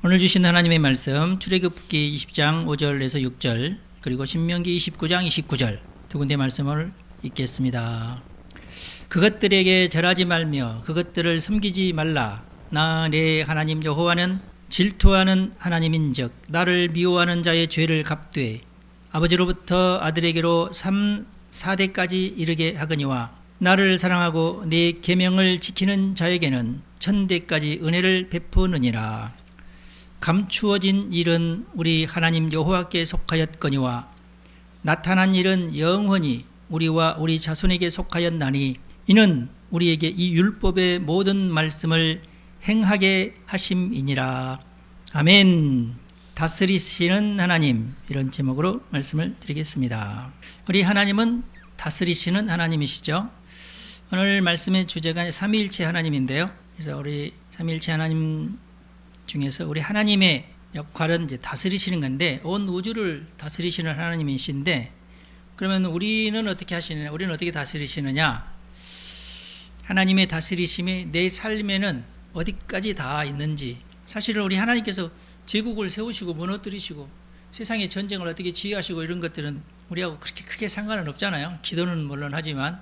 오늘 주신 하나님의 말씀 출애굽기 20장 5절에서 6절 그리고 신명기 29장 29절 두 군데 말씀을 읽겠습니다. 그것들에게 절하지 말며 그것들을 섬기지 말라. 나 내 하나님 여호와는 질투하는 하나님인즉 나를 미워하는 자의 죄를 갚되 아버지로부터 아들에게로 3, 4대까지 이르게 하거니와 나를 사랑하고 내 계명을 지키는 자에게는 천대까지 은혜를 베푸느니라. 감추어진 일은 우리 하나님 여호와께 속하였거니와 나타난 일은 영원히 우리와 우리 자손에게 속하였나니 이는 우리에게 이 율법의 모든 말씀을 행하게 하심이니라. 아멘. 다스리시는 하나님, 이런 제목으로 말씀을 드리겠습니다. 우리 하나님은 다스리시는 하나님이시죠. 오늘 말씀의 주제가 삼위일체 하나님인데요. 그래서 우리 삼위일체 하나님 중에서 우리 하나님의 역할은 이제 다스리시는 건데, 온 우주를 다스리시는 하나님이신데, 그러면 우리는 어떻게 하시느냐? 우리는 어떻게 다스리시느냐? 하나님의 다스리심이 내 삶에는 어디까지 다 있는지. 사실은 우리 하나님께서 제국을 세우시고 무너뜨리시고 세상의 전쟁을 어떻게 지휘하시고 이런 것들은 우리하고 그렇게 크게 상관은 없잖아요. 기도는 물론 하지만.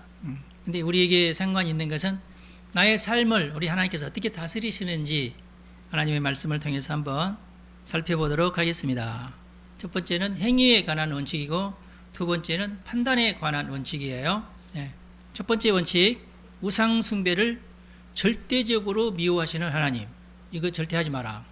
근데 우리에게 상관이 있는 것은 나의 삶을 우리 하나님께서 어떻게 다스리시는지 하나님의 말씀을 통해서 한번 살펴보도록 하겠습니다. 첫 번째는 행위에 관한 원칙이고 두 번째는 판단에 관한 원칙이에요. 첫 번째 원칙, 우상 숭배를 절대적으로 미워하시는 하나님. 이거 절대 하지 마라.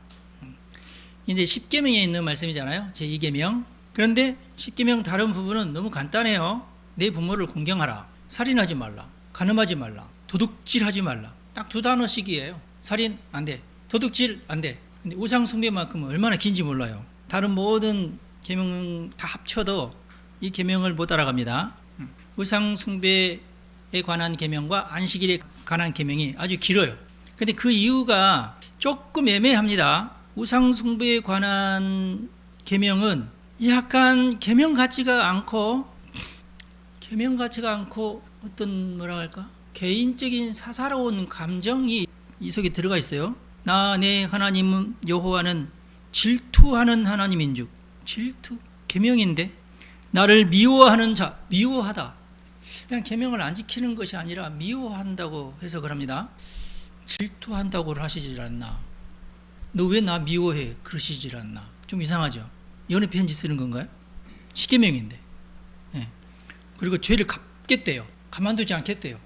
이제 십계명에 있는 말씀이잖아요. 제2계명. 그런데 십계명 다른 부분은 너무 간단해요. 내 부모를 공경하라. 살인하지 말라. 간음하지 말라. 도둑질하지 말라. 딱 두 단어씩이에요. 살인 안 돼. 도둑질 안 돼. 근데 우상 숭배만큼은 얼마나 긴지 몰라요. 다른 모든 계명 다 합쳐도 이 계명을 못 따라갑니다. 우상 숭배에 관한 계명과 안식일에 관한 계명이 아주 길어요. 근데 그 이유가 조금 애매합니다. 우상 숭배에 관한 계명은 약간 계명 같지가 않고 어떤 뭐라 할까? 개인적인 사사로운 감정이 이 속에 들어가 있어요. 나 내 하나님 여호와는 질투하는 하나님인즉. 질투? 계명인데 나를 미워하는 자, 미워하다. 그냥 계명을 안 지키는 것이 아니라 미워한다고 해석을 합니다. 질투한다고 하시질 않나. 너 왜 나 미워해? 그러시질 않나. 좀 이상하죠. 연애 편지 쓰는 건가요? 십계명인데. 그리고 죄를 갚겠대요. 가만두지 않겠대요.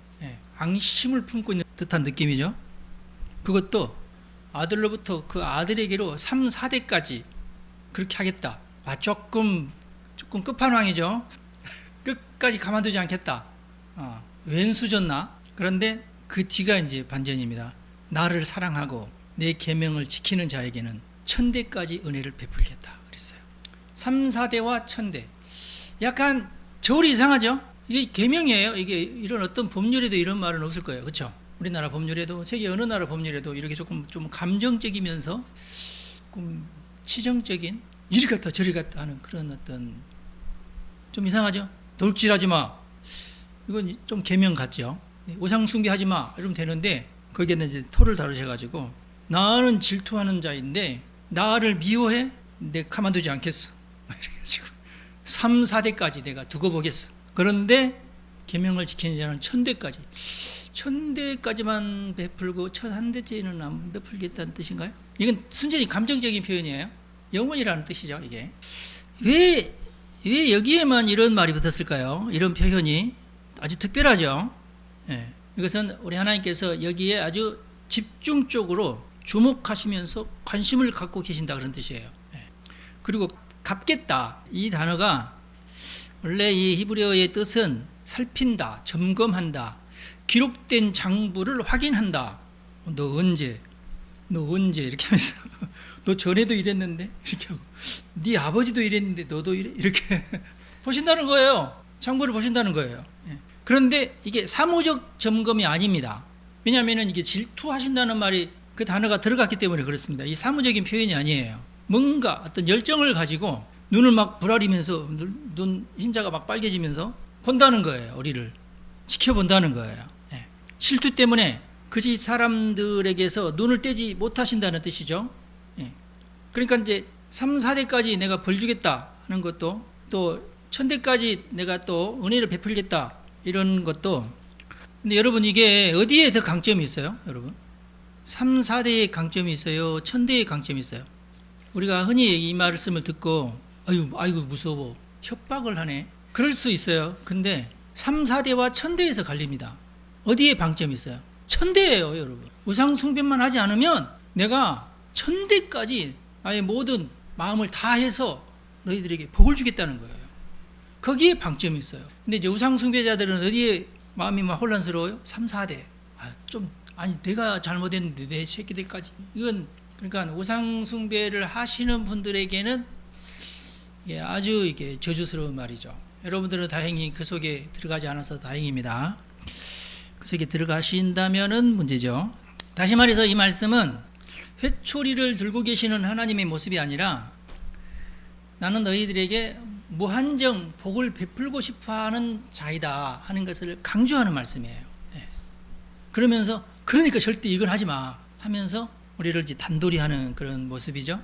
앙심을 품고 있는 듯한 느낌이죠. 그것도 아들로부터 그 아들에게로 3, 4대까지 그렇게 하겠다. 조금 끝판왕이죠. 끝까지 가만두지 않겠다. 왼수졌나? 그런데 그 뒤가 이제 반전입니다. 나를 사랑하고 내 계명을 지키는 자에게는 천대까지 은혜를 베풀겠다 그랬어요. 3, 4대와 천대. 약간 저울이 이상하죠? 이게 계명이에요. 이게 이런 어떤 법률에도 이런 말은 없을 거예요. 그렇죠? 우리나라 법률에도 세계 어느 나라 법률에도 이렇게 조금 좀 감정적이면서 조금 치정적인 이리 갔다 저리 갔다 하는 그런 어떤 좀 이상하죠? 도둑질하지 마. 이건 좀 계명 같죠? 우상 숭배하지 마. 이러면 되는데 거기에는 이제 토를 다루셔가지고 나는 질투하는 자인데 나를 미워해? 내가 가만두지 않겠어. 이래가지고 3, 4대까지 내가 두고 보겠어. 그런데 계명을 지키는 자는 천대까지. 천대까지만 베풀고 한 대째는 안 베풀겠다는 뜻인가요? 이건 순전히 감정적인 표현이에요. 영원이라는 뜻이죠. 이게 왜 여기에만 이런 말이 붙었을까요? 이런 표현이 아주 특별하죠. 이것은 우리 하나님께서 여기에 아주 집중적으로 주목하시면서 관심을 갖고 계신다 그런 뜻이에요. 그리고 갚겠다 이 단어가 원래 이 히브리어의 뜻은 살핀다, 점검한다, 기록된 장부를 확인한다. 너 언제 이렇게 하면서 너 전에도 이랬는데 이렇게 하고 네 아버지도 이랬는데 너도 이렇게 보신다는 거예요. 장부를 보신다는 거예요. 그런데 이게 사무적 점검이 아닙니다. 왜냐하면 이게 질투하신다는 말이 그 단어가 들어갔기 때문에 그렇습니다. 이 사무적인 표현이 아니에요. 뭔가 어떤 열정을 가지고 눈을 막 부라리면서 눈 흰자가 막 빨개지면서 본다는 거예요. 우리를 지켜본다는 거예요. 질투 때문에 그 집 사람들에게서 눈을 떼지 못하신다는 뜻이죠. 그러니까 이제 3, 4대까지 내가 벌 주겠다 하는 것도, 또 1000대까지 내가 또 은혜를 베풀겠다 이런 것도. 근데 여러분, 이게 어디에 더 강점이 있어요? 여러분, 3, 4대의 강점이 있어요? 1000대의 강점이 있어요? 우리가 흔히 이 말씀을 듣고 아이고 무서워, 협박을 하네, 그럴 수 있어요. 근데 3, 4대와 1000대에서 갈립니다. 어디에 방점이 있어요? 1000대예요, 여러분. 우상 숭배만 하지 않으면 내가 1000대까지 나의 모든 마음을 다해서 너희들에게 복을 주겠다는 거예요. 거기에 방점이 있어요. 근데 이제 우상 숭배자들은 어디에 마음이 막 혼란스러워요? 3, 4대. 내가 잘못했는데 내 새끼들까지. 이건 그러니까 우상 숭배를 하시는 분들에게는 이게 아주 이게 저주스러운 말이죠. 여러분들은 다행히 그 속에 들어가지 않아서 다행입니다. 그 속에 들어가신다면은 문제죠. 다시 말해서 이 말씀은 회초리를 들고 계시는 하나님의 모습이 아니라 나는 너희들에게 무한정 복을 베풀고 싶어하는 자이다 하는 것을 강조하는 말씀이에요. 그러면서 그러니까 절대 이건 하지 마 하면서 우리를 이제 단돌이 하는 그런 모습이죠.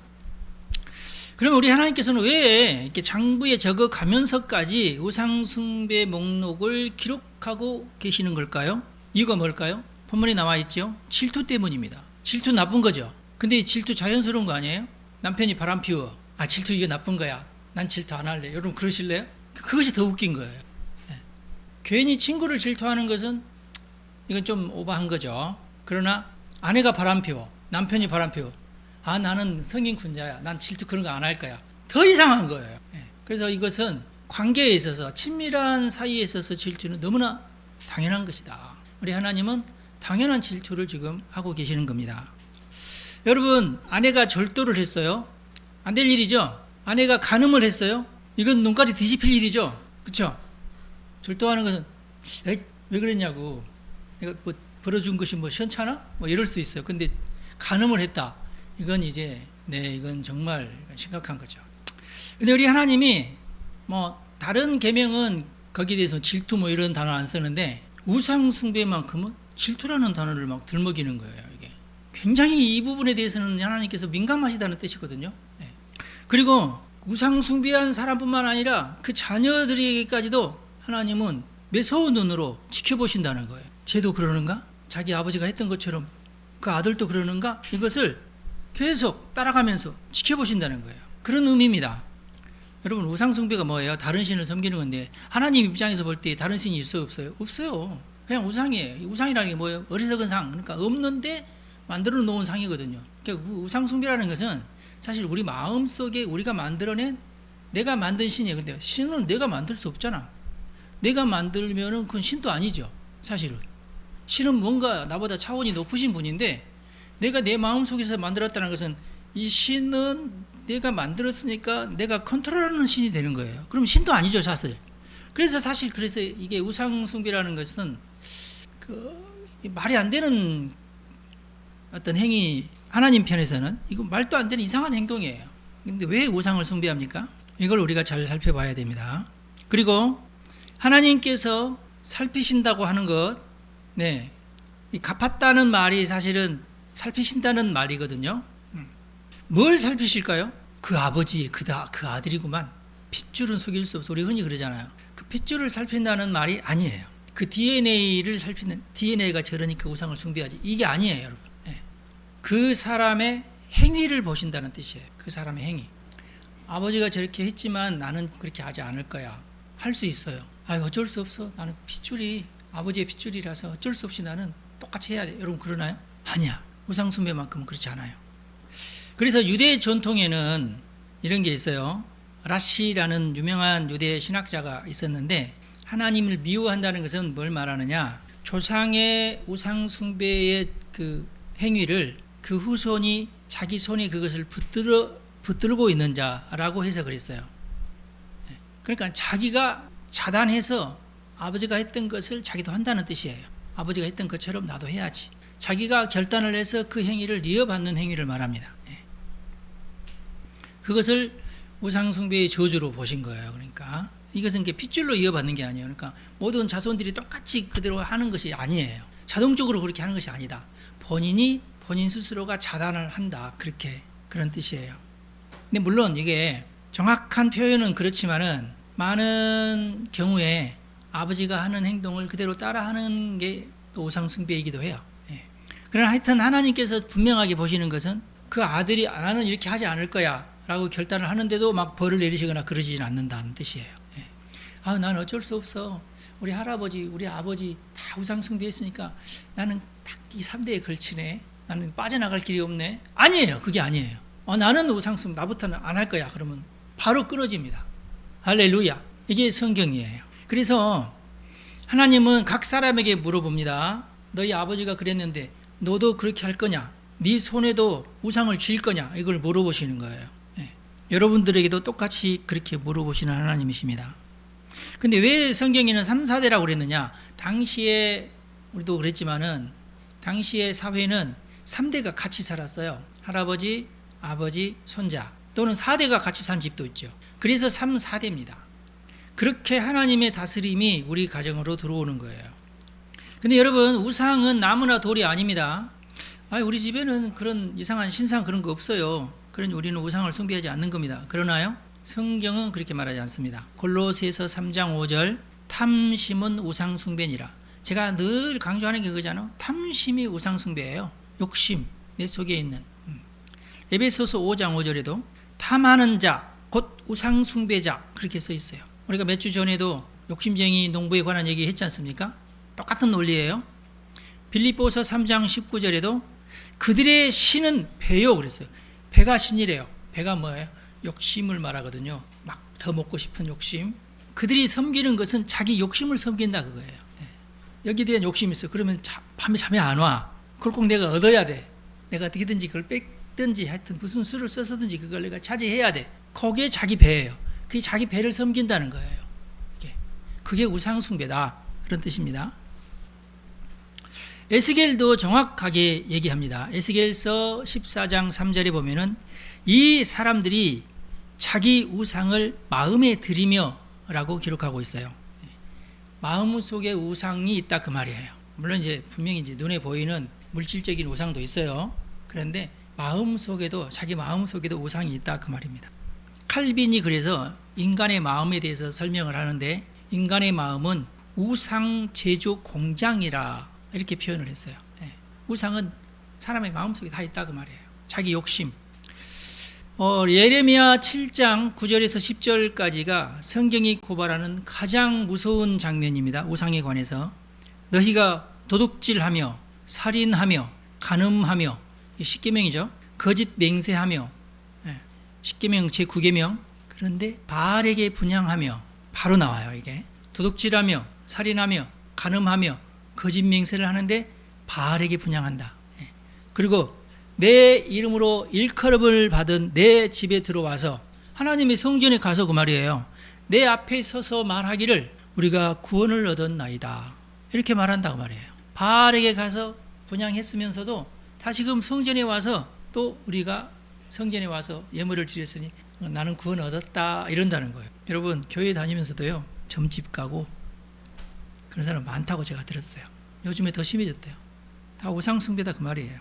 그러면 우리 하나님께서는 왜 이렇게 장부에 적어 가면서까지 우상 숭배 목록을 기록하고 계시는 걸까요? 이유가 뭘까요? 본문에 나와 있죠. 질투 때문입니다. 질투 나쁜 거죠. 근데 이 질투 자연스러운 거 아니에요? 남편이 바람 피워. 질투 이게 나쁜 거야. 난 질투 안 할래. 여러분 그러실래요? 그것이 더 웃긴 거예요. 괜히 친구를 질투하는 것은 이건 좀 오버한 거죠. 그러나 아내가 바람 피워, 남편이 바람 피워. 나는 성인군자야. 난 질투 그런 거 안 할 거야. 더 이상한 거예요. 그래서 이것은 관계에 있어서, 친밀한 사이에 있어서 질투는 너무나 당연한 것이다. 우리 하나님은 당연한 질투를 지금 하고 계시는 겁니다. 여러분, 아내가 절도를 했어요. 안 될 일이죠. 아내가 간음을 했어요. 이건 눈깔이 뒤집힐 일이죠. 그렇죠? 절도하는 것은 왜 그랬냐고, 내가 뭐 벌어준 것이 뭐 시원찮아? 뭐 이럴 수 있어요. 근데 간음을 했다. 이건 이제 이건 정말 심각한 거죠. 근데 우리 하나님이 뭐 다른 계명은 거기에 대해서 질투 뭐 이런 단어 안 쓰는데 우상 숭배만큼은 질투라는 단어를 막 들먹이는 거예요. 이게 굉장히 이 부분에 대해서는 하나님께서 민감하시다는 뜻이거든요. 그리고 우상 숭배한 사람뿐만 아니라 그 자녀들에게까지도 하나님은 매서운 눈으로 지켜보신다는 거예요. 쟤도 그러는가? 자기 아버지가 했던 것처럼 그 아들도 그러는가? 이것을 계속 따라가면서 지켜보신다는 거예요. 그런 의미입니다. 여러분, 우상 숭배가 뭐예요? 다른 신을 섬기는 건데 하나님 입장에서 볼 때 다른 신이 있어요? 없어요? 없어요. 그냥 우상이에요. 우상이라는 게 뭐예요? 어리석은 상. 그러니까 없는데 만들어 놓은 상이거든요. 그러니까 우상 숭배라는 것은 사실 우리 마음속에 우리가 만들어낸, 내가 만든 신이에요. 근데 신은 내가 만들 수 없잖아. 내가 만들면은 그건 신도 아니죠. 사실은 신은 뭔가 나보다 차원이 높으신 분인데 내가 내 마음속에서 만들었다는 것은 이 신은 내가 만들었으니까 내가 컨트롤하는 신이 되는 거예요. 그럼 신도 아니죠, 사실. 그래서 이게 우상 숭배라는 것은 말이 안 되는 어떤 행위, 하나님 편에서는 이거 말도 안 되는 이상한 행동이에요. 근데 왜 우상을 숭배합니까? 이걸 우리가 잘 살펴봐야 됩니다. 그리고 하나님께서 살피신다고 하는 것, 이 갚았다는 말이 사실은 살피신다는 말이거든요. 뭘 살피실까요? 그 아버지, 그 아들이구만. 핏줄은 속일 수 없어. 우리 흔히 그러잖아요. 그 핏줄을 살핀다는 말이 아니에요. 그 DNA를 살피는, DNA가 저러니까 우상을 숭배하지. 이게 아니에요, 여러분. 그 사람의 행위를 보신다는 뜻이에요. 그 사람의 행위. 아버지가 저렇게 했지만 나는 그렇게 하지 않을 거야. 할 수 있어요. 어쩔 수 없어. 나는 핏줄이 아버지의 핏줄이라서 어쩔 수 없이 나는 똑같이 해야 돼. 여러분 그러나요? 아니야. 우상 숭배만큼은 그렇지 않아요. 그래서 유대 전통에는 이런 게 있어요. 라시라는 유명한 유대 신학자가 있었는데 하나님을 미워한다는 것은 뭘 말하느냐? 조상의 우상 숭배의 그 행위를 그 후손이 자기 손에 그것을 붙들고 있는 자라고 해석을 했어요. 그러니까 자기가 자단해서 아버지가 했던 것을 자기도 한다는 뜻이에요. 아버지가 했던 것처럼 나도 해야지. 자기가 결단을 해서 그 행위를 이어받는 행위를 말합니다. 그것을 우상 숭배의 저주로 보신 거예요. 그러니까 이것은 핏줄로 이어받는 게 아니에요. 그러니까 모든 자손들이 똑같이 그대로 하는 것이 아니에요. 자동적으로 그렇게 하는 것이 아니다. 본인 스스로가 자단을 한다. 그런 뜻이에요. 근데 물론 이게 정확한 표현은 그렇지만은 많은 경우에 아버지가 하는 행동을 그대로 따라하는 게 또 우상숭배이기도 해요. 예. 그러나 하여튼 하나님께서 분명하게 보시는 것은 그 아들이 나는 이렇게 하지 않을 거야 라고 결단을 하는데도 막 벌을 내리시거나 그러지는 않는다는 뜻이에요. 예. 난 어쩔 수 없어. 우리 할아버지, 우리 아버지 다 우상숭배했으니까 나는 딱 이 3대에 걸치네. 나는 빠져나갈 길이 없네. 아니에요. 그게 아니에요. 나는 우상숭배, 나부터는 안 할 거야. 그러면 바로 끊어집니다. 할렐루야. 이게 성경이에요. 그래서 하나님은 각 사람에게 물어봅니다. 너희 아버지가 그랬는데 너도 그렇게 할 거냐? 네 손에도 우상을 쥘 거냐? 이걸 물어보시는 거예요. 예. 여러분들에게도 똑같이 그렇게 물어보시는 하나님이십니다. 근데 왜 성경에는 3, 4대라고 그랬느냐? 당시에 우리도 그랬지만은 당시의 사회는 3대가 같이 살았어요. 할아버지, 아버지, 손자 또는 4대가 같이 산 집도 있죠. 그래서 3, 4대입니다. 그렇게 하나님의 다스림이 우리 가정으로 들어오는 거예요. 근데 여러분, 우상은 나무나 돌이 아닙니다. 우리 집에는 그런 이상한 신상 그런 거 없어요. 그러니 우리는 우상을 숭배하지 않는 겁니다. 그러나요? 성경은 그렇게 말하지 않습니다. 골로새서 3장 5절 탐심은 우상 숭배니라. 제가 늘 강조하는 게 그거잖아요. 탐심이 우상 숭배예요. 욕심, 내 속에 있는. 에베소서 5장 5절에도 탐하는 자, 곧 우상 숭배자 그렇게 써 있어요. 우리가 몇 주 전에도 욕심쟁이 농부에 관한 얘기 했지 않습니까? 똑같은 논리예요. 빌립보서 3장 19절에도 그들의 신은 배요 그랬어요. 배가 신이래요. 배가 뭐예요? 욕심을 말하거든요. 막 더 먹고 싶은 욕심. 그들이 섬기는 것은 자기 욕심을 섬긴다 그거예요. 여기에 대한 욕심이 있어. 그러면 밤에 잠이 안 와. 그걸 꼭 내가 얻어야 돼. 내가 어떻게든지 그걸 뺏든지 하여튼 무슨 수를 써서든지 그걸 내가 차지해야 돼. 거기에 자기 배예요. 그게 자기 배를 섬긴다는 거예요. 그게 우상숭배다. 그런 뜻입니다. 에스겔도 정확하게 얘기합니다. 에스겔서 14장 3절에 보면은 이 사람들이 자기 우상을 마음에 들이며 라고 기록하고 있어요. 마음 속에 우상이 있다 그 말이에요. 물론 이제 분명히 이제 눈에 보이는 물질적인 우상도 있어요. 그런데 마음 속에도 자기 마음 속에도 우상이 있다 그 말입니다. 칼빈이 그래서 인간의 마음에 대해서 설명을 하는데 인간의 마음은 우상 제조 공장이라 이렇게 표현을 했어요. 우상은 사람의 마음속에 다 있다 그 말이에요. 자기 욕심. 예레미야 7장 9절에서 10절까지가 성경이 고발하는 가장 무서운 장면입니다. 우상에 관해서. 너희가 도둑질하며 살인하며 간음하며 10계명이죠. 거짓 맹세하며 10계명 제9계명 그런데 바알에게 분향하며 바로 나와요. 이게 도둑질하며 살인하며 간음하며 거짓 맹세를 하는데 바알에게 분향한다. 그리고 내 이름으로 일컬음을 받은 내 집에 들어와서 하나님의 성전에 가서 그 말이에요. 내 앞에 서서 말하기를 우리가 구원을 얻었나이다. 이렇게 말한다고 말이에요. 바알에게 가서 분향했으면서도 다시금 성전에 와서 또 우리가 성전에 와서 예물을 드렸으니 나는 구원 얻었다 이런다는 거예요. 여러분 교회 다니면서도요 점집 가고 그런 사람 많다고 제가 들었어요. 요즘에 더 심해졌대요. 다 우상숭배다 그 말이에요.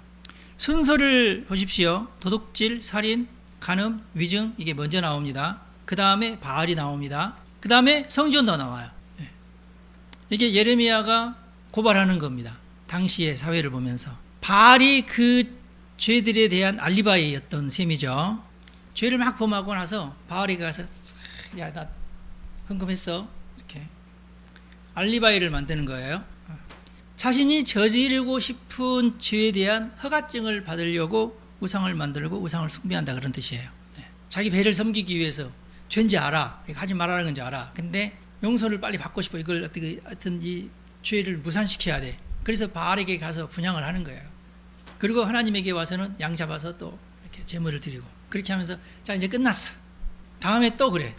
순서를 보십시오. 도둑질, 살인, 간음, 위증 이게 먼저 나옵니다. 그 다음에 바알이 나옵니다. 그 다음에 성전도 나와요. 이게 예레미야가 고발하는 겁니다. 당시의 사회를 보면서 바알이 그 죄들에 대한 알리바이였던 셈이죠. 죄를 막 범하고 나서 바알이 가서 야, 나 헌금했어 이렇게 알리바이를 만드는 거예요. 자신이 저지르고 싶은 죄에 대한 허가증을 받으려고 우상을 만들고 우상을 숭배한다 그런 뜻이에요. 자기 배를 섬기기 위해서 죄인지 알아. 하지 말라는 건지 알아. 근데 용서를 빨리 받고 싶어. 이걸 어떻게 하여튼 이 죄를 무산시켜야 돼. 그래서 바알에게 가서 분향을 하는 거예요. 그리고 하나님에게 와서는 양 잡아서 또 이렇게 제물을 드리고 그렇게 하면서 자 이제 끝났어. 다음에 또 그래.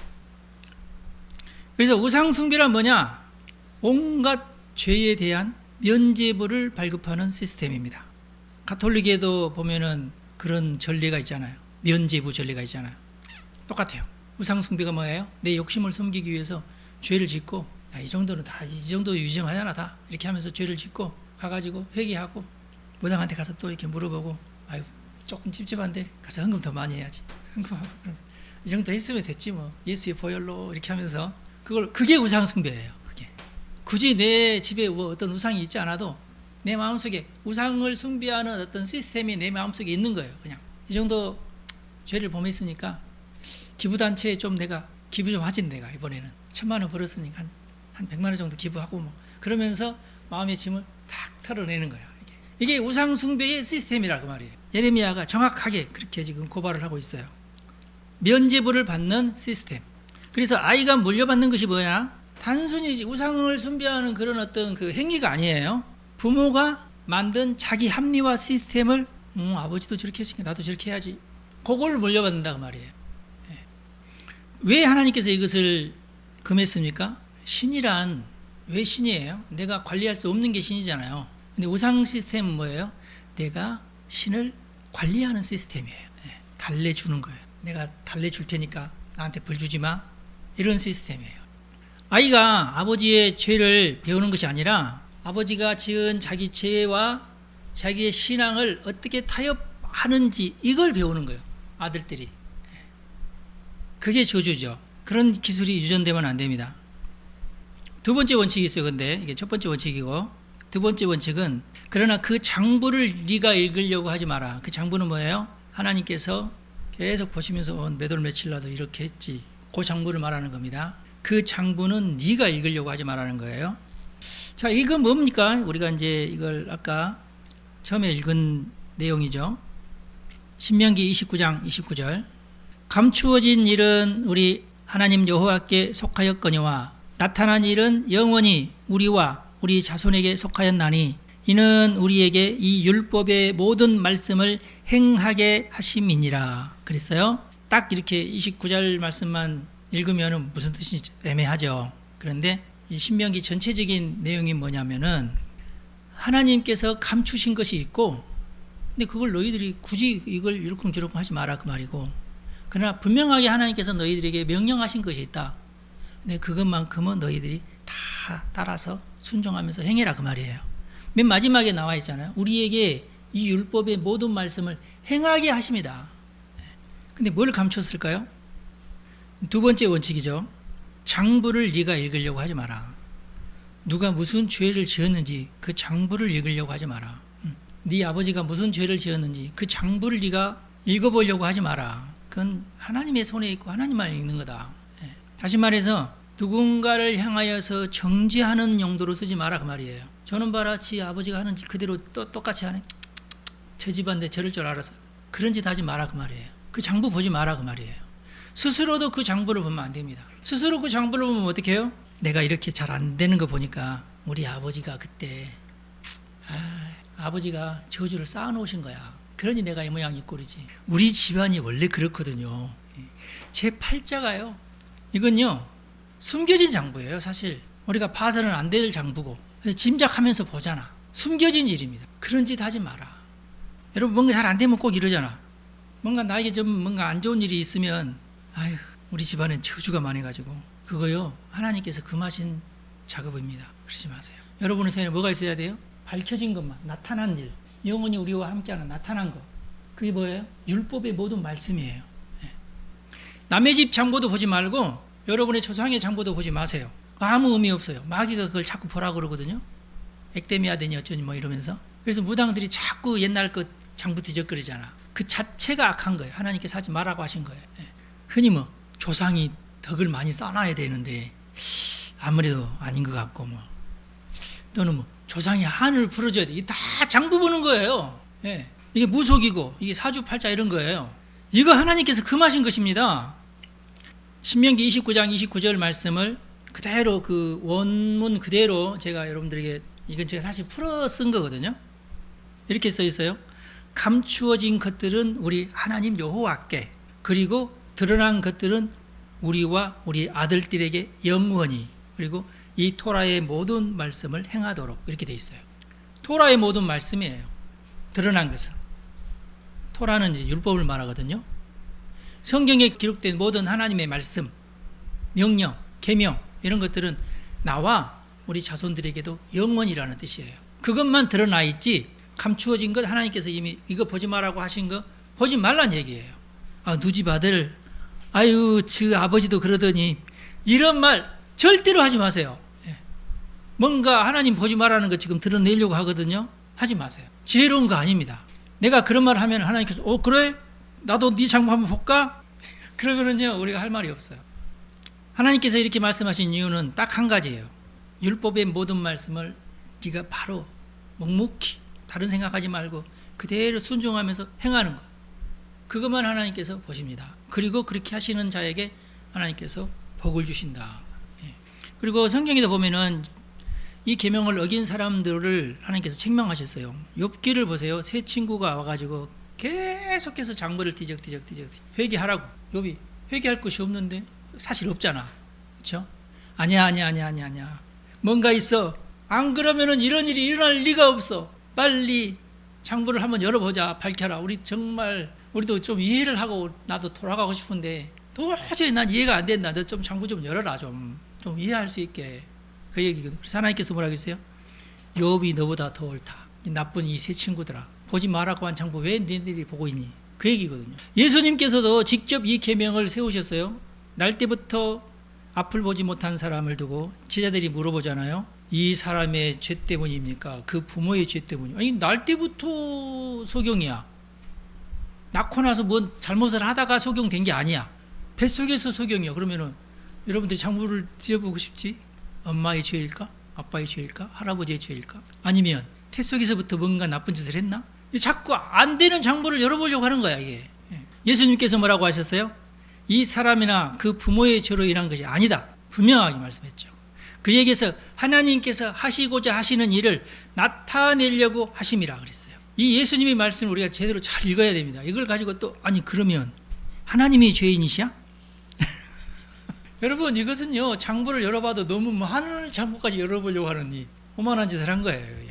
그래서 우상 숭배란 뭐냐? 온갖 죄에 대한 면죄부를 발급하는 시스템입니다. 가톨릭에도 보면은 그런 전례가 있잖아요. 면죄부 전례가 있잖아요. 똑같아요. 우상 숭배가 뭐예요? 내 욕심을 숨기기 위해서 죄를 짓고 야, 이 정도는 다 이 정도 유정하잖아 다 이렇게 하면서 죄를 짓고 가가지고 회개하고 무당한테 가서 또 이렇게 물어보고 아유 조금 찝찝한데 가서 헌금 더 많이 해야지 이 정도 했으면 됐지 뭐. 예수의 보혈로 이렇게 하면서 그게 우상 숭배예요. 그게 굳이 내 집에 뭐 어떤 우상이 있지 않아도 내 마음속에 우상을 숭배하는 어떤 시스템이 내 마음속에 있는 거예요. 그냥 이 정도 죄를 범했으니까 기부단체에 좀 내가 기부 좀 하지. 내가 이번에는 1,000만 원 벌었으니까 한 100만 원 정도 기부하고 뭐 그러면서 마음의 짐을 탁 털어내는 거야. 이게 우상 숭배의 시스템이라고 말이에요. 예레미야가 정확하게 그렇게 지금 고발을 하고 있어요. 면죄부를 받는 시스템. 그래서 아이가 물려받는 것이 뭐냐? 단순히 우상을 숭배하는 그런 어떤 그 행위가 아니에요. 부모가 만든 자기 합리화 시스템을 아버지도 저렇게 했으니까 나도 저렇게 해야지. 그걸 물려받는다고 말이에요. 왜 하나님께서 이것을 금했습니까? 신이란 왜 신이에요? 내가 관리할 수 없는 게 신이잖아요. 근데 우상 시스템은 뭐예요? 내가 신을 관리하는 시스템이에요. 달래주는 거예요. 내가 달래줄 테니까 나한테 벌 주지 마. 이런 시스템이에요. 아이가 아버지의 죄를 배우는 것이 아니라 아버지가 지은 자기 죄와 자기의 신앙을 어떻게 타협하는지 이걸 배우는 거예요. 아들들이. 그게 저주죠. 그런 기술이 유전되면 안 됩니다. 두 번째 원칙이 있어요. 근데 이게 첫 번째 원칙이고 두 번째 원칙은 그러나 그 장부를 네가 읽으려고 하지 마라. 그 장부는 뭐예요? 하나님께서 계속 보시면서 몇 월 며칠 나도 이렇게 했지. 그 장부를 말하는 겁니다. 그 장부는 네가 읽으려고 하지 말라는 거예요. 자, 이건 뭡니까? 우리가 이제 이걸 아까 처음에 읽은 내용이죠. 신명기 29장 29절. 감추어진 일은 우리 하나님 여호와께 속하였거니와 나타난 일은 영원히 우리와 우리 자손에게 속하였나니 이는 우리에게 이 율법의 모든 말씀을 행하게 하심이니라. 그랬어요. 딱 이렇게 29절 말씀만 읽으면 무슨 뜻인지 애매하죠. 그런데 이 신명기 전체적인 내용이 뭐냐면은 하나님께서 감추신 것이 있고 근데 그걸 너희들이 굳이 이걸 이러쿵저러쿵 하지 마라 그 말이고 그러나 분명하게 하나님께서 너희들에게 명령하신 것이 있다. 근데 그것만큼은 너희들이 다 따라서 순종하면서 행해라 그 말이에요. 맨 마지막에 나와 있잖아요. 우리에게 이 율법의 모든 말씀을 행하게 하십니다. 근데 뭘 감췄을까요? 두 번째 원칙이죠. 장부를 네가 읽으려고 하지 마라. 누가 무슨 죄를 지었는지 그 장부를 읽으려고 하지 마라. 네 아버지가 무슨 죄를 지었는지 그 장부를 네가 읽어보려고 하지 마라. 그건 하나님의 손에 있고 하나님만 읽는 거다. 다시 말해서 누군가를 향하여서 정죄하는 용도로 쓰지 마라 그 말이에요. 저는 봐라 지 아버지가 하는 짓 그대로 똑같이 하네. 저 집안데 저럴 줄 알아서 그런 짓 하지 마라 그 말이에요. 그 장부 보지 마라 그 말이에요. 스스로도 그 장부를 보면 안 됩니다. 스스로 그 장부를 보면 어떻게 해요? 내가 이렇게 잘 안 되는 거 보니까 우리 아버지가 그때 아버지가 저주를 쌓아놓으신 거야. 그러니 내가 이 모양 이 꼴이지. 우리 집안이 원래 그렇거든요. 제 팔자가요. 이건요. 숨겨진 장부예요. 사실 우리가 봐서는 안 될 장부고 짐작하면서 보잖아. 숨겨진 일입니다. 그런 짓 하지 마라. 여러분 뭔가 잘 안 되면 꼭 이러잖아. 뭔가 나에게 좀 뭔가 안 좋은 일이 있으면 아유 우리 집안엔 저주가 많아가지고 그거요 하나님께서 금하신 작업입니다. 그러지 마세요. 여러분의 생에 뭐가 있어야 돼요? 밝혀진 것만 나타난 일 영원히 우리와 함께하는 나타난 것 그게 뭐예요? 율법의 모든 말씀이에요. 남의 집 장부도 보지 말고 여러분의 조상의 장부도 보지 마세요. 아무 의미 없어요. 마귀가 그걸 자꾸 보라 그러거든요. 액땜해야 되니 어쩌니 뭐 이러면서. 그래서 무당들이 자꾸 옛날 것 장부 뒤적거리잖아. 그 자체가 악한 거예요. 하나님께서 하지 말라고 하신 거예요. 흔히 뭐 조상이 덕을 많이 쌓아놔야 되는데 아무래도 아닌 것 같고 뭐 또는 뭐 조상이 한을 풀어줘야 돼. 이게 다 장부 보는 거예요. 이게 무속이고 이게 사주팔자 이런 거예요. 이거 하나님께서 금하신 것입니다. 신명기 29장 29절 말씀을 그대로 그 원문 그대로 제가 여러분들에게 이건 제가 사실 풀어 쓴 거거든요. 이렇게 써 있어요. 감추어진 것들은 우리 하나님 여호와께 그리고 드러난 것들은 우리와 우리 아들들에게 영원히 그리고 이 토라의 모든 말씀을 행하도록 이렇게 돼 있어요. 토라의 모든 말씀이에요. 드러난 것은 토라는 이제 율법을 말하거든요. 성경에 기록된 모든 하나님의 말씀, 명령, 계명 이런 것들은 나와 우리 자손들에게도 영원이라는 뜻이에요. 그것만 드러나 있지 감추어진 것 하나님께서 이미 이거 보지 말라고 하신 거 보지 말란 얘기예요. 누집 아들, 아유 저 아버지도 그러더니, 이런 말 절대로 하지 마세요. 뭔가 하나님 보지 말라는 거 지금 드러내려고 하거든요. 하지 마세요. 지혜로운 거 아닙니다. 내가 그런 말을 하면 하나님께서 그래? 나도 네 장부 한번 볼까? 그러면은요 우리가 할 말이 없어요. 하나님께서 이렇게 말씀하신 이유는 딱 한 가지예요. 율법의 모든 말씀을 네가 바로 묵묵히 다른 생각하지 말고 그대로 순종하면서 행하는 것, 그것만 하나님께서 보십니다. 그리고 그렇게 하시는 자에게 하나님께서 복을 주신다. 그리고 성경에도 보면은 이 계명을 어긴 사람들을 하나님께서 책망하셨어요. 욥기를 보세요. 세 친구가 와가지고 계속해서 장부를 뒤적뒤적 회개하라고. 욥이 회개할 것이 없는데 사실 없잖아, 그렇죠? 아니야. 뭔가 있어. 안 그러면은 이런 일이 일어날 리가 없어. 빨리 장부를 한번 열어보자. 밝혀라. 우리도 좀 이해를 하고 나도 돌아가고 싶은데 도저히 난 이해가 안 된다. 너 좀 장부 좀 열어라. 좀 이해할 수 있게. 그 얘기거든요. 그래서 하나님께서 뭐라고 했어요? 욥이 너보다 더 옳다. 나쁜 이 세 친구들아, 보지 말라고 한 장부 왜 너희들이 보고 있니? 그 얘기거든요. 예수님께서도 직접 이 계명을 세우셨어요. 날 때부터 앞을 보지 못한 사람을 두고 제자들이 물어보잖아요. 이 사람의 죄 때문입니까? 그 부모의 죄 때문이야? 아니, 날 때부터 소경이야. 낳고 나서 뭔 잘못을 하다가 소경된 게 아니야. 뱃속에서 소경이야. 그러면은 여러분들이 장부를 뒤져보고 싶지? 엄마의 죄일까? 아빠의 죄일까? 할아버지의 죄일까? 아니면 태속에서부터 뭔가 나쁜 짓을 했나? 자꾸 안 되는 장부를 열어보려고 하는 거야, 이게. 예수님께서 뭐라고 하셨어요? 이 사람이나 그 부모의 죄로 인한 것이 아니다. 분명하게 말씀했죠. 그에게서 하나님께서 하시고자 하시는 일을 나타내려고 하심이라 그랬어요. 이 예수님의 말씀을 우리가 제대로 잘 읽어야 됩니다. 이걸 가지고 또 그러면 하나님이 죄인이시야? 여러분, 이것은요 장부를 열어봐도 너무 많은 장부까지 열어보려고 하는 이 오만한 짓을 한 거예요.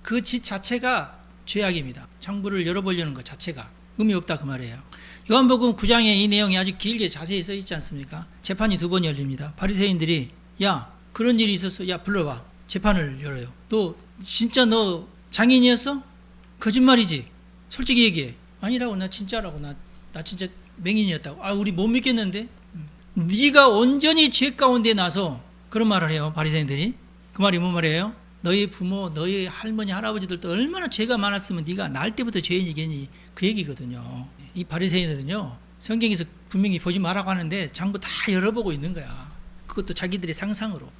그 짓 자체가 죄악입니다. 장부를 열어보려는 것 자체가 의미 없다, 그 말이에요. 요한복음 9장에 이 내용이 아주 길게 자세히 써 있지 않습니까? 재판이 2번 열립니다. 바리새인들이 야, 그런 일이 있었어. 야, 불러봐. 재판을 열어요. 너 진짜 너 장인이었어? 거짓말이지? 솔직히 얘기해. 아니라고. 나 진짜라고. 나 진짜 맹인이었다고. 우리 못 믿겠는데? 네가 온전히 죄 가운데 나서 그런 말을 해요. 바리새인들이. 그 말이 뭔 말이에요? 너희 부모, 너희 할머니, 할아버지들도 얼마나 죄가 많았으면 네가 날 때부터 죄인이겠니? 그 얘기거든요. 이 바리새인들은요 성경에서 분명히 보지 말라고 하는데 장부 다 열어보고 있는 거야. 그것도 자기들의 상상으로.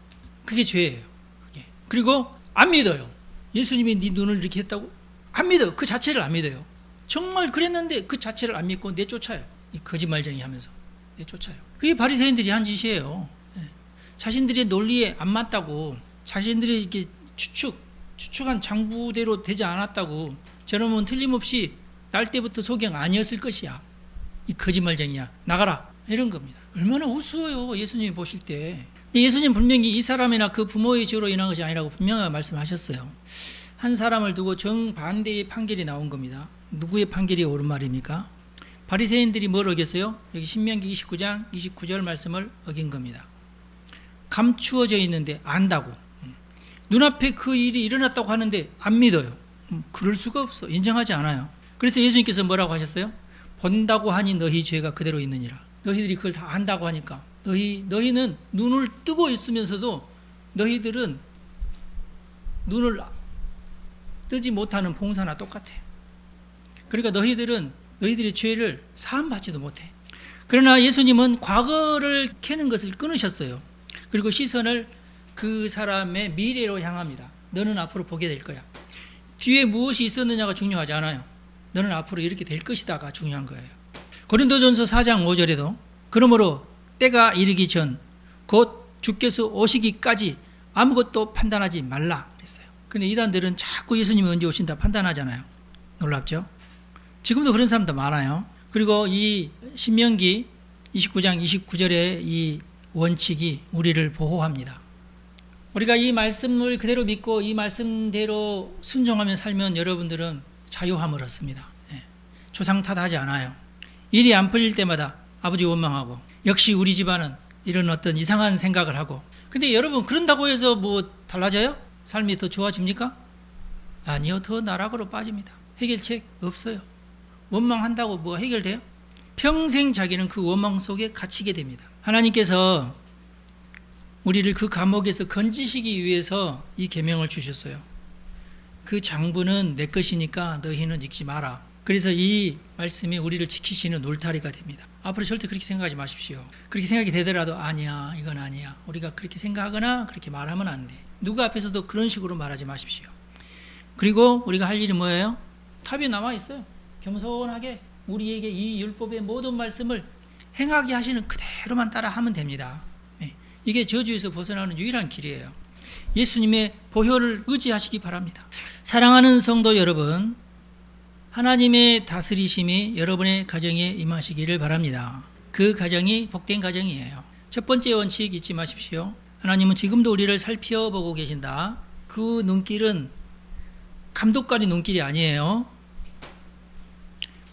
그게 죄예요. 그게. 그리고 안 믿어요. 예수님이 네 눈을 이렇게 했다고? 안 믿어. 그 자체를 안 믿어요. 정말 그랬는데 그 자체를 안 믿고 내쫓아요. 이 거짓말쟁이 하면서 내쫓아요. 그게 바리새인들이 한 짓이에요. 자신들의 논리에 안 맞다고, 자신들이 이렇게 추측한 장부대로 되지 않았다고, 저놈은 틀림없이 날 때부터 소경 아니었을 것이야. 이 거짓말쟁이야. 나가라. 이런 겁니다. 얼마나 우스워요, 예수님이 보실 때. 예수님 분명히 이 사람이나 그 부모의 죄로 인한 것이 아니라고 분명하게 말씀하셨어요. 한 사람을 두고 정반대의 판결이 나온 겁니다. 누구의 판결이 옳은 말입니까? 바리새인들이 뭘 어겼어요? 여기 신명기 29장 29절 말씀을 어긴 겁니다. 감추어져 있는데 안다고. 눈앞에 그 일이 일어났다고 하는데 안 믿어요. 그럴 수가 없어. 인정하지 않아요. 그래서 예수님께서 뭐라고 하셨어요? 본다고 하니 너희 죄가 그대로 있느니라. 너희들이 그걸 다 안다고 하니까 너희는 눈을 뜨고 있으면서도 너희들은 눈을 뜨지 못하는 봉사나 똑같아. 그러니까 너희들의 죄를 사함받지도 못해. 그러나 예수님은 과거를 캐는 것을 끊으셨어요. 그리고 시선을 그 사람의 미래로 향합니다. 너는 앞으로 보게 될 거야. 뒤에 무엇이 있었느냐가 중요하지 않아요. 너는 앞으로 이렇게 될 것이다가 중요한 거예요. 고린도전서 4장 5절에도 그러므로 때가 이르기 전 곧 주께서 오시기까지 아무것도 판단하지 말라 그랬어요. 근데 이단들은 자꾸 예수님이 언제 오신다 판단하잖아요. 놀랍죠? 지금도 그런 사람도 많아요. 그리고 이 신명기 29장 29절의 이 원칙이 우리를 보호합니다. 우리가 이 말씀을 그대로 믿고 이 말씀대로 순종하며 살면 여러분들은 자유함을 얻습니다. 조상 탓하지 않아요. 일이 안 풀릴 때마다 아버지 원망하고, 역시 우리 집안은 이런 어떤 이상한 생각을 하고. 근데 여러분, 그런다고 해서 뭐 달라져요? 삶이 더 좋아집니까? 아니요, 더 나락으로 빠집니다. 해결책 없어요. 원망한다고 뭐가 해결돼요? 평생 자기는 그 원망 속에 갇히게 됩니다. 하나님께서 우리를 그 감옥에서 건지시기 위해서 이 계명을 주셨어요. 그 장부는 내 것이니까 너희는 읽지 마라. 그래서 이 말씀이 우리를 지키시는 울타리가 됩니다. 앞으로 절대 그렇게 생각하지 마십시오. 그렇게 생각이 되더라도 아니야, 이건 아니야. 우리가 그렇게 생각하거나 그렇게 말하면 안 돼. 누구 앞에서도 그런 식으로 말하지 마십시오. 그리고 우리가 할 일이 뭐예요? 탑이 남아 있어요. 겸손하게 우리에게 이 율법의 모든 말씀을 행하게 하시는 그대로만 따라하면 됩니다. 이게 저주에서 벗어나는 유일한 길이에요. 예수님의 보혈을 의지하시기 바랍니다. 사랑하는 성도 여러분, 하나님의 다스리심이 여러분의 가정에 임하시기를 바랍니다. 그 가정이 복된 가정이에요. 첫 번째 원칙 잊지 마십시오. 하나님은 지금도 우리를 살펴보고 계신다. 그 눈길은 감독관의 눈길이 아니에요.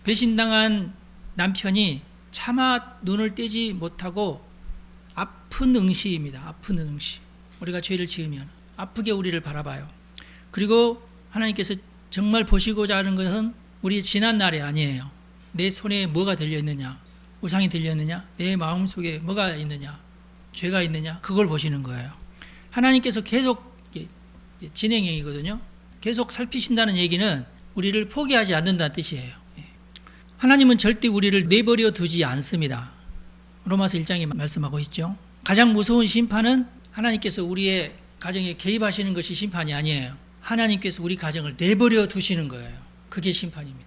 배신당한 남편이 차마 눈을 떼지 못하고 아픈 응시입니다. 아픈 응시. 우리가 죄를 지으면 아프게 우리를 바라봐요. 그리고 하나님께서 정말 보시고자 하는 것은 우리 지난 날이 아니에요. 내 손에 뭐가 들려있느냐, 우상이 들려있느냐, 내 마음속에 뭐가 있느냐, 죄가 있느냐, 그걸 보시는 거예요. 하나님께서 계속 진행형이거든요. 계속 살피신다는 얘기는 우리를 포기하지 않는다는 뜻이에요. 하나님은 절대 우리를 내버려 두지 않습니다. 로마서 1장에 말씀하고 있죠. 가장 무서운 심판은 하나님께서 우리의 가정에 개입하시는 것이 심판이 아니에요. 하나님께서 우리 가정을 내버려 두시는 거예요. 그게 심판입니다.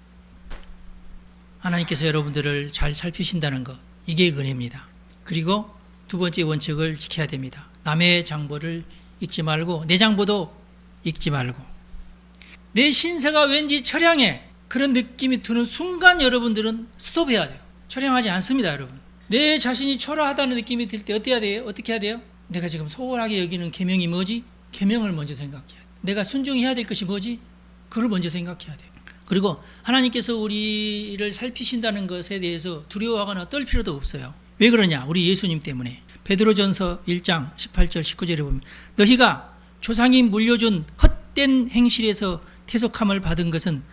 하나님께서 여러분들을 잘 살피신다는 것, 이게 은혜입니다. 그리고 두 번째 원칙을 지켜야 됩니다. 남의 장보를 읽지 말고 내 장보도 읽지 말고. 내 신세가 왠지 처량해, 그런 느낌이 드는 순간 여러분들은 스톱해야 돼요. 처량하지 않습니다, 여러분. 내 자신이 초라하다는 느낌이 들 때 어떻게 해야 돼요? 내가 지금 소홀하게 여기는 계명이 뭐지? 계명을 먼저 생각해야 돼요. 내가 순종해야 될 것이 뭐지? 그걸 먼저 생각해야 돼요. 그리고 하나님께서 우리를 살피신다는 것에 대해서 두려워하거나 떨 필요도 없어요. 왜 그러냐? 우리 예수님 때문에. 베드로전서 1장 18절 19절에 보면 너희가 조상이 물려준 헛된 행실에서 태속함을 받은 것은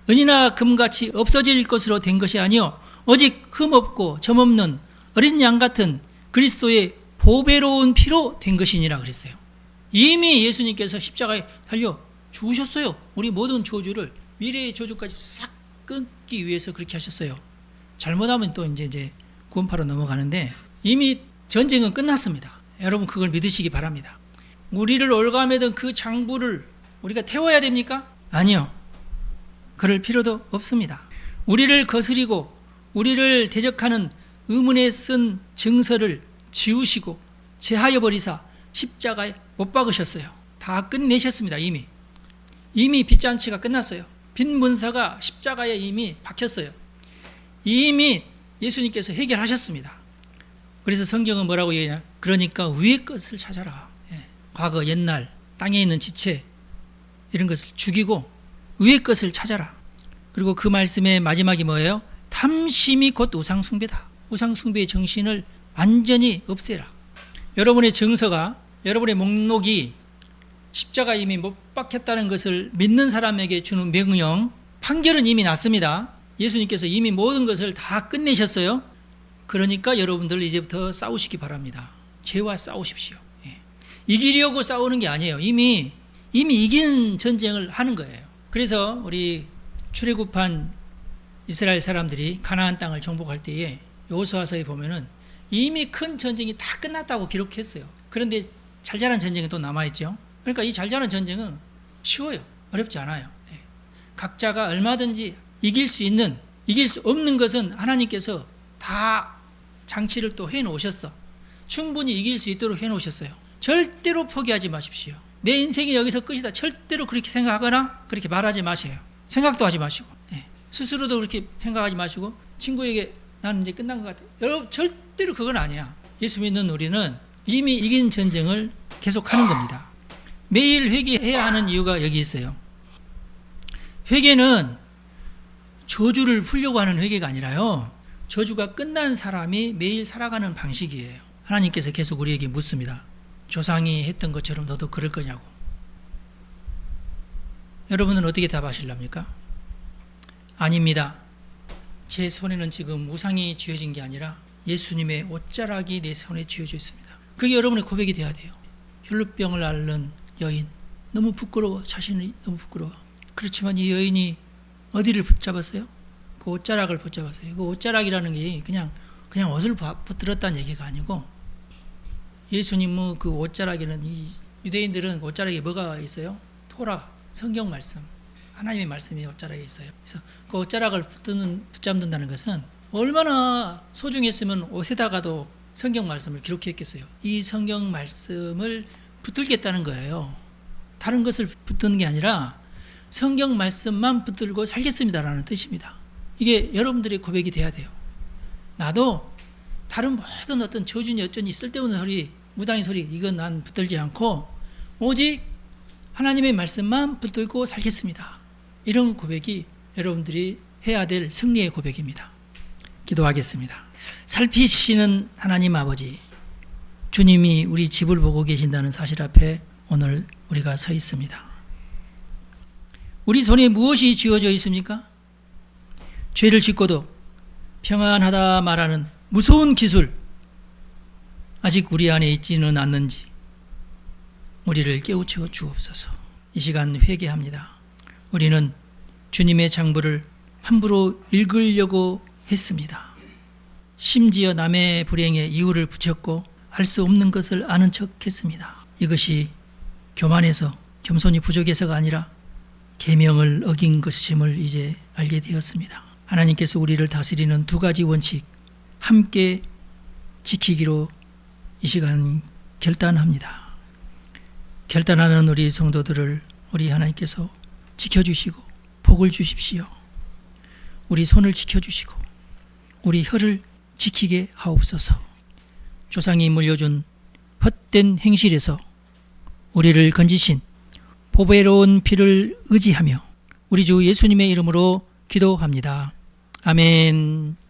은이나 금같이 없어질 것으로 된 것이 아니요 오직 흠없고 점없는 어린 양 같은 그리스도의 보배로운 피로 된 것이니라 그랬어요. 이미 예수님께서 십자가에 달려 죽으셨어요. 우리 모든 저주를, 미래의 저주까지 싹 끊기 위해서 그렇게 하셨어요. 잘못하면 또 이제 구원파로 넘어가는데 이미 전쟁은 끝났습니다. 여러분 그걸 믿으시기 바랍니다. 우리를 올가매던 그 장부를 우리가 태워야 됩니까? 아니요. 그럴 필요도 없습니다. 우리를 거스리고 우리를 대적하는 의문에 쓴 증서를 지우시고 제하여 버리사 십자가에 못 박으셨어요. 다 끝내셨습니다. 이미 빚잔치가 끝났어요. 빈 문서가 십자가에 이미 박혔어요. 이미 예수님께서 해결하셨습니다. 그래서 성경은 뭐라고 얘기하냐? 그러니까 위의 것을 찾아라. 과거 옛날 땅에 있는 지체 이런 것을 죽이고 위의 것을 찾아라. 그리고 그 말씀의 마지막이 뭐예요? 탐심이 곧 우상숭배다. 우상숭배의 정신을 완전히 없애라. 여러분의 정서가, 여러분의 목록이 십자가 이미 못 박혔다는 것을 믿는 사람에게 주는 명령, 판결은 이미 났습니다. 예수님께서 이미 모든 것을 다 끝내셨어요. 그러니까 여러분들 이제부터 싸우시기 바랍니다. 죄와 싸우십시오. 이기려고 싸우는 게 아니에요. 이미 이긴 전쟁을 하는 거예요. 그래서 우리 출애굽한 이스라엘 사람들이 가나안 땅을 정복할 때에 여호수아서에 보면은 이미 큰 전쟁이 다 끝났다고 기록했어요. 그런데 잘 자란 전쟁이 또 남아있죠. 그러니까 이 잘 자란 전쟁은 쉬워요. 어렵지 않아요. 각자가 얼마든지 이길 수 없는 것은 하나님께서 다 장치를 또 해놓으셨어. 충분히 이길 수 있도록 해놓으셨어요. 절대로 포기하지 마십시오. 내 인생이 여기서 끝이다. 절대로 그렇게 생각하거나 그렇게 말하지 마세요. 생각도 하지 마시고, 스스로도 그렇게 생각하지 마시고, 친구에게 나는 이제 끝난 것 같아. 여러분 절대로 그건 아니야. 예수 믿는 우리는 이미 이긴 전쟁을 계속하는 겁니다. 매일 회개해야 하는 이유가 여기 있어요. 회개는 저주를 풀려고 하는 회개가 아니라요, 저주가 끝난 사람이 매일 살아가는 방식이에요. 하나님께서 계속 우리에게 묻습니다. 조상이 했던 것처럼 너도 그럴 거냐고. 여러분은 어떻게 답하실랍니까? 아닙니다. 제 손에는 지금 우상이 쥐어진 게 아니라 예수님의 옷자락이 내 손에 쥐어져 있습니다. 그게 여러분의 고백이 돼야 돼요. 혈루병을 앓는 여인, 너무 부끄러워. 자신이 너무 부끄러워. 그렇지만 이 여인이 어디를 붙잡았어요? 그 옷자락을 붙잡았어요. 그 옷자락이라는 게 그냥 옷을 붙들었다는 얘기가 아니고, 예수님은 그 옷자락에는, 이 유대인들은 옷자락에 뭐가 있어요? 토라, 성경 말씀, 하나님의 말씀이 옷자락에 있어요. 그래서 그 옷자락을 붙잡는다는 것은 얼마나 소중했으면 옷에다가도 성경 말씀을 기록했겠어요. 이 성경 말씀을 붙들겠다는 거예요. 다른 것을 붙드는 게 아니라 성경 말씀만 붙들고 살겠습니다라는 뜻입니다. 이게 여러분들의 고백이 돼야 돼요. 나도 다른 모든 어떤 저주니 어쩌니 쓸데없는 소리, 무당의 소리, 이건 난 붙들지 않고 오직 하나님의 말씀만 붙들고 살겠습니다. 이런 고백이 여러분들이 해야 될 승리의 고백입니다. 기도하겠습니다. 살피시는 하나님 아버지, 주님이 우리 집을 보고 계신다는 사실 앞에 오늘 우리가 서 있습니다. 우리 손에 무엇이 쥐어져 있습니까? 죄를 짓고도 평안하다 말하는 무서운 기술, 아직 우리 안에 있지는 않는지 우리를 깨우쳐 주옵소서. 이 시간 회개합니다. 우리는 주님의 장부를 함부로 읽으려고 했습니다. 심지어 남의 불행에 이유를 붙였고 알 수 없는 것을 아는 척했습니다. 이것이 교만해서, 겸손이 부족해서가 아니라 계명을 어긴 것임을 이제 알게 되었습니다. 하나님께서 우리를 다스리는 두 가지 원칙 함께 지키기로 이 시간 결단합니다. 결단하는 우리 성도들을 우리 하나님께서 지켜주시고 복을 주십시오. 우리 손을 지켜주시고 우리 혀를 지키게 하옵소서. 조상이 물려준 헛된 행실에서 우리를 건지신 보배로운 피를 의지하며 우리 주 예수님의 이름으로 기도합니다. 아멘.